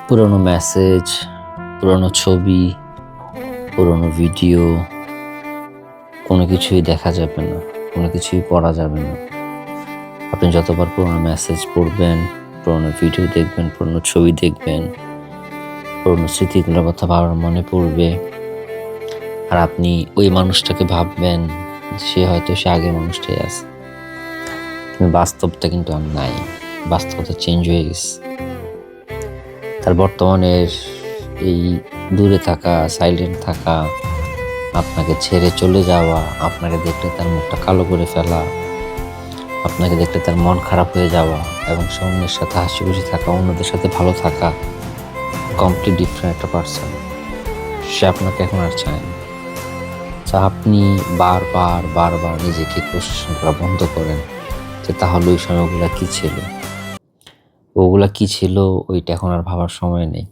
পুরনো মেসেজ, পুরনো ছবি, পুরনো ভিডিও কোনো কিছুই দেখা যাবে না, কোনো কিছুই পড়া যাবে না। আপনি যতবার পুরনো মেসেজ পড়বেন, পুরনো ভিডিও দেখবেন, পুরনো ছবি দেখবেন, পুরনো স্মৃতিগুলোর কথা বারবার মনে পড়বে। আর আপনি ওই মানুষটাকে ভাববেন সে হয়তো সে আগের মানুষটাই আছে, কিন্তু বাস্তবটা কিন্তু আর নাই। বাস্তবতা চেঞ্জ হয়ে গেছে। তার বর্তমানের এই দূরে থাকা, সাইলেন্ট থাকা, আপনাকে ছেড়ে চলে যাওয়া, আপনাকে দেখলে তার মুখটা কালো করে ফেলা, আপনাকে দেখলে তার মন খারাপ হয়ে যাওয়া এবং সে অন্যের সাথে হাসি খুশি থাকা, অন্যদের সাথে ভালো থাকা, কমপ্লিট ডিফারেন্ট একটা পার্সন। সে আপনাকে এখন আর চায় না। আপনি বারবার বারবার নিজেকে কোশ্চেন করা বন্ধ করেন যে তাহলে ওই সময়গুলা কি ছিল, ওগুলা কি ছিল, ওইটা এখন আর ভাবার সময় নেই।